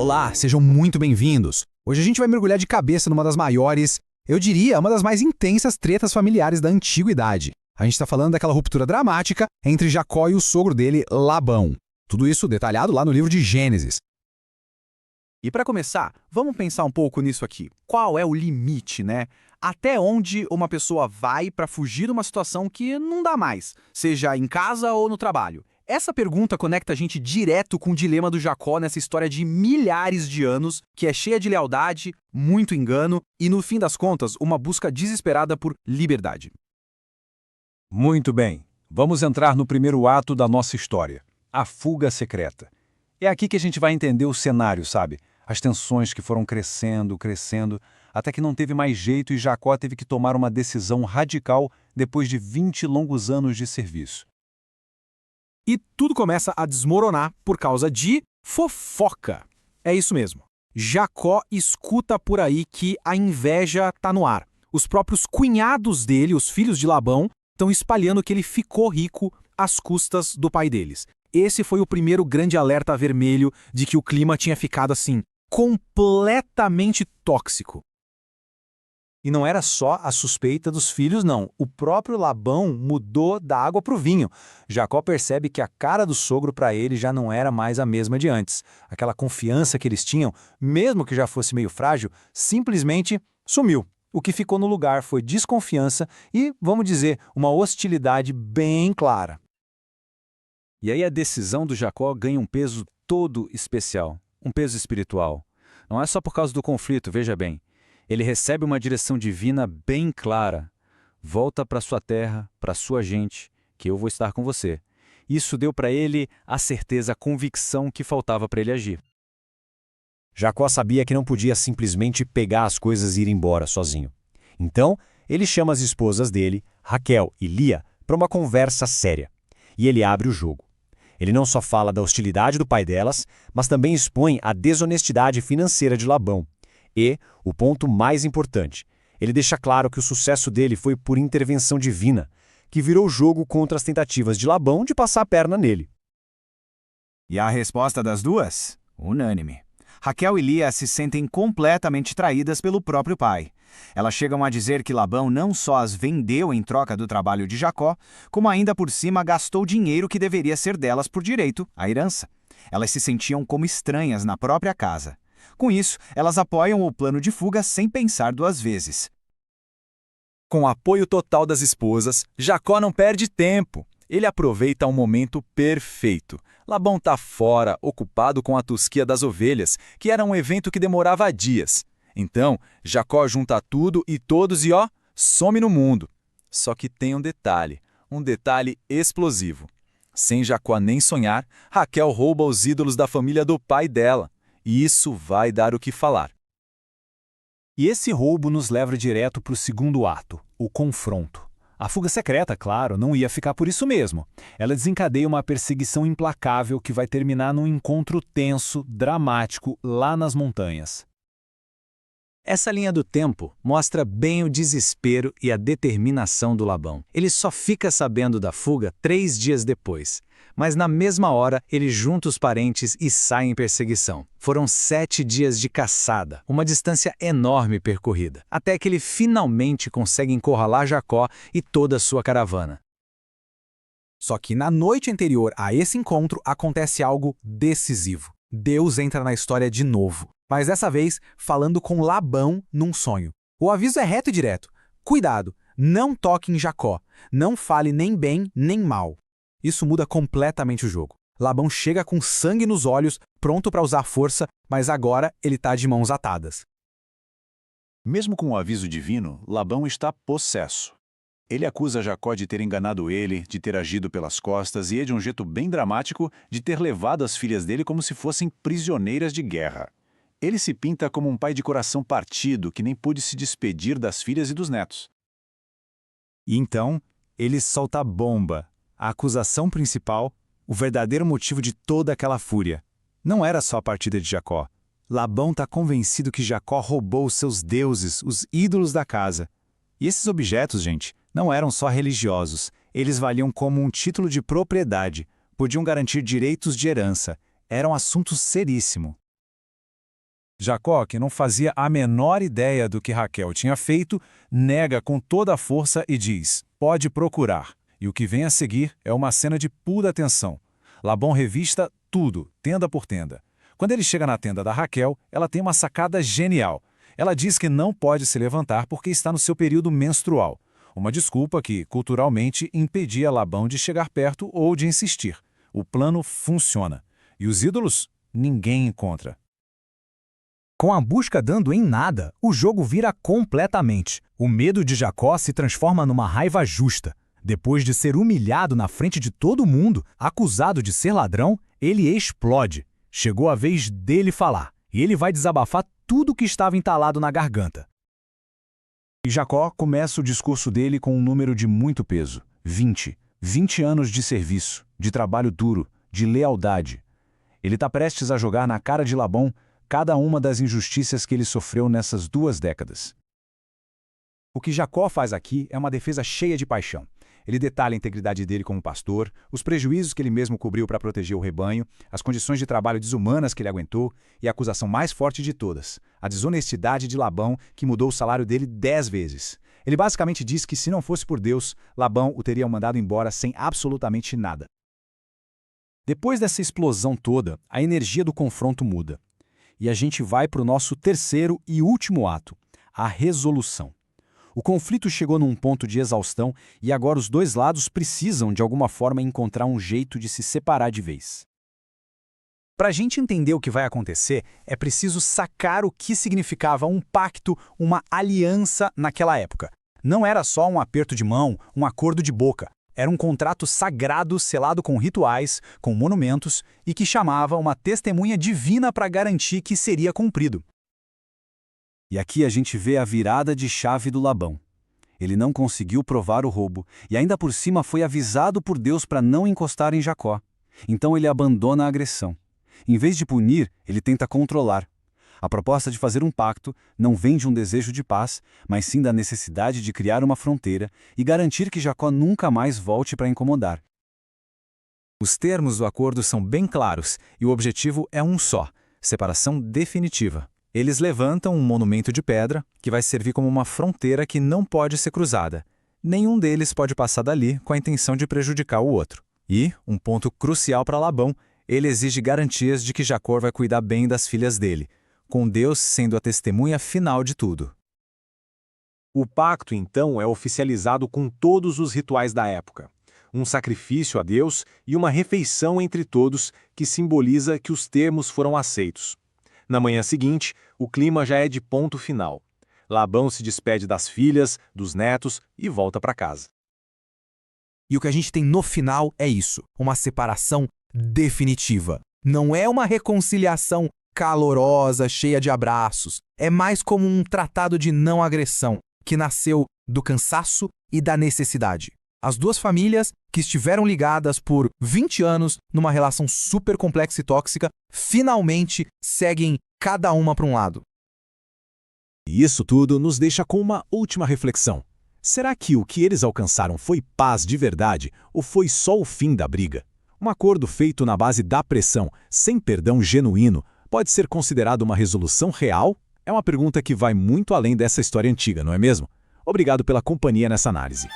Olá, sejam muito bem-vindos. Hoje a gente vai mergulhar de cabeça numa das maiores, eu diria, uma das mais intensas tretas familiares da antiguidade. A gente está falando daquela ruptura dramática entre Jacó e o sogro dele, Labão. Tudo isso detalhado lá no livro de Gênesis. E para começar, vamos pensar um pouco nisso aqui. Qual é o limite, né? Até onde uma pessoa vai para fugir de uma situação que não dá mais, seja em casa ou no trabalho? Essa pergunta conecta a gente direto com o dilema do Jacó nessa história de milhares de anos, que é cheia de lealdade, muito engano e, no fim das contas, uma busca desesperada por liberdade. Muito bem, vamos entrar no primeiro ato da nossa história, a fuga secreta. É aqui que a gente vai entender o cenário, sabe? As tensões que foram crescendo, até que não teve mais jeito e Jacó teve que tomar uma decisão radical depois de 20 longos anos de serviço. E tudo começa a desmoronar por causa de fofoca. É isso mesmo. Jacó escuta por aí que a inveja tá no ar. Os próprios cunhados dele, os filhos de Labão, estão espalhando que ele ficou rico às custas do pai deles. Esse foi o primeiro grande alerta vermelho de que o clima tinha ficado assim, completamente tóxico. E não era só a suspeita dos filhos, não. O próprio Labão mudou da água para o vinho. Jacó percebe que a cara do sogro para ele já não era mais a mesma de antes. Aquela confiança que eles tinham, mesmo que já fosse meio frágil, simplesmente sumiu. O que ficou no lugar foi desconfiança e, vamos dizer, uma hostilidade bem clara. E aí a decisão do Jacó ganha um peso todo especial, um peso espiritual. Não é só por causa do conflito, veja bem. Ele recebe uma direção divina bem clara. Volta para sua terra, para sua gente, que eu vou estar com você. Isso deu para ele a certeza, a convicção que faltava para ele agir. Jacó sabia que não podia simplesmente pegar as coisas e ir embora sozinho. Então, ele chama as esposas dele, Raquel e Lia, para uma conversa séria. E ele abre o jogo. Ele não só fala da hostilidade do pai delas, mas também expõe a desonestidade financeira de Labão. E, o ponto mais importante, ele deixa claro que o sucesso dele foi por intervenção divina, que virou o jogo contra as tentativas de Labão de passar a perna nele. E a resposta das duas? Unânime. Raquel e Lia se sentem completamente traídas pelo próprio pai. Elas chegam a dizer que Labão não só as vendeu em troca do trabalho de Jacó, como ainda por cima gastou dinheiro que deveria ser delas por direito, a herança. Elas se sentiam como estranhas na própria casa. Com isso, elas apoiam o plano de fuga sem pensar duas vezes. Com o apoio total das esposas, Jacó não perde tempo. Ele aproveita um momento perfeito. Labão está fora, ocupado com a tosquia das ovelhas, que era um evento que demorava dias. Então, Jacó junta tudo e todos e some no mundo. Só que tem um detalhe explosivo. Sem Jacó nem sonhar, Raquel rouba os ídolos da família do pai dela. E isso vai dar o que falar. E esse roubo nos leva direto para o segundo ato, o confronto. A fuga secreta, claro, não ia ficar por isso mesmo. Ela desencadeia uma perseguição implacável que vai terminar num encontro tenso, dramático, lá nas montanhas. Essa linha do tempo mostra bem o desespero e a determinação do Labão. Ele só fica sabendo da fuga 3 dias depois. Mas na mesma hora, ele junta os parentes e sai em perseguição. Foram 7 dias de caçada, uma distância enorme percorrida, até que ele finalmente consegue encurralar Jacó e toda a sua caravana. Só que na noite anterior a esse encontro acontece algo decisivo. Deus entra na história de novo, mas dessa vez falando com Labão num sonho. O aviso é reto e direto. Cuidado, não toque em Jacó, não fale nem bem nem mal. Isso muda completamente o jogo. Labão chega com sangue nos olhos, pronto para usar força, mas agora ele está de mãos atadas. Mesmo com o aviso divino, Labão está possesso. Ele acusa Jacó de ter enganado ele, de ter agido pelas costas e, de um jeito bem dramático, de ter levado as filhas dele como se fossem prisioneiras de guerra. Ele se pinta como um pai de coração partido que nem pôde se despedir das filhas e dos netos. E então, ele solta a bomba. A acusação principal, o verdadeiro motivo de toda aquela fúria. Não era só a partida de Jacó. Labão está convencido que Jacó roubou os seus deuses, os ídolos da casa. E esses objetos, gente, não eram só religiosos. Eles valiam como um título de propriedade, podiam garantir direitos de herança. Era um assunto seríssimo. Jacó, que não fazia a menor ideia do que Raquel tinha feito, nega com toda a força e diz: pode procurar. E o que vem a seguir é uma cena de pura tensão. Labão revista tudo, tenda por tenda. Quando ele chega na tenda da Raquel, ela tem uma sacada genial. Ela diz que não pode se levantar porque está no seu período menstrual. Uma desculpa que, culturalmente, impedia Labão de chegar perto ou de insistir. O plano funciona. E os ídolos? Ninguém encontra. Com a busca dando em nada, o jogo vira completamente. O medo de Jacó se transforma numa raiva justa. Depois de ser humilhado na frente de todo mundo, acusado de ser ladrão, ele explode. Chegou a vez dele falar, e ele vai desabafar tudo que estava entalado na garganta. E Jacó começa o discurso dele com um número de muito peso: 20. 20 anos de serviço, de trabalho duro, de lealdade. Ele está prestes a jogar na cara de Labão cada uma das injustiças que ele sofreu nessas 2 décadas. O que Jacó faz aqui é uma defesa cheia de paixão. Ele detalha a integridade dele como pastor, os prejuízos que ele mesmo cobriu para proteger o rebanho, as condições de trabalho desumanas que ele aguentou e a acusação mais forte de todas, a desonestidade de Labão, que mudou o salário dele 10 vezes. Ele basicamente diz que se não fosse por Deus, Labão o teria mandado embora sem absolutamente nada. Depois dessa explosão toda, a energia do confronto muda. E a gente vai para o nosso terceiro e último ato, a resolução. O conflito chegou num ponto de exaustão e agora os 2 lados precisam, de alguma forma, encontrar um jeito de se separar de vez. Para a gente entender o que vai acontecer, é preciso sacar o que significava um pacto, uma aliança naquela época. Não era só um aperto de mão, um acordo de boca. Era um contrato sagrado selado com rituais, com monumentos e que chamava uma testemunha divina para garantir que seria cumprido. E aqui a gente vê a virada de chave do Labão. Ele não conseguiu provar o roubo e ainda por cima foi avisado por Deus para não encostar em Jacó. Então ele abandona a agressão. Em vez de punir, ele tenta controlar. A proposta de fazer um pacto não vem de um desejo de paz, mas sim da necessidade de criar uma fronteira e garantir que Jacó nunca mais volte para incomodar. Os termos do acordo são bem claros e o objetivo é um só: separação definitiva. Eles levantam um monumento de pedra que vai servir como uma fronteira que não pode ser cruzada. Nenhum deles pode passar dali com a intenção de prejudicar o outro. E, um ponto crucial para Labão, ele exige garantias de que Jacó vai cuidar bem das filhas dele, com Deus sendo a testemunha final de tudo. O pacto, então, é oficializado com todos os rituais da época. Um sacrifício a Deus e uma refeição entre todos que simboliza que os termos foram aceitos. Na manhã seguinte, o clima já é de ponto final. Labão se despede das filhas, dos netos e volta para casa. E o que a gente tem no final é isso, uma separação definitiva. Não é uma reconciliação calorosa, cheia de abraços. É mais como um tratado de não agressão, que nasceu do cansaço e da necessidade. As 2 famílias, que estiveram ligadas por 20 anos numa relação super complexa e tóxica, finalmente seguem cada uma para um lado. E isso tudo nos deixa com uma última reflexão. Será que o que eles alcançaram foi paz de verdade ou foi só o fim da briga? Um acordo feito na base da pressão, sem perdão genuíno, pode ser considerado uma resolução real? É uma pergunta que vai muito além dessa história antiga, não é mesmo? Obrigado pela companhia nessa análise.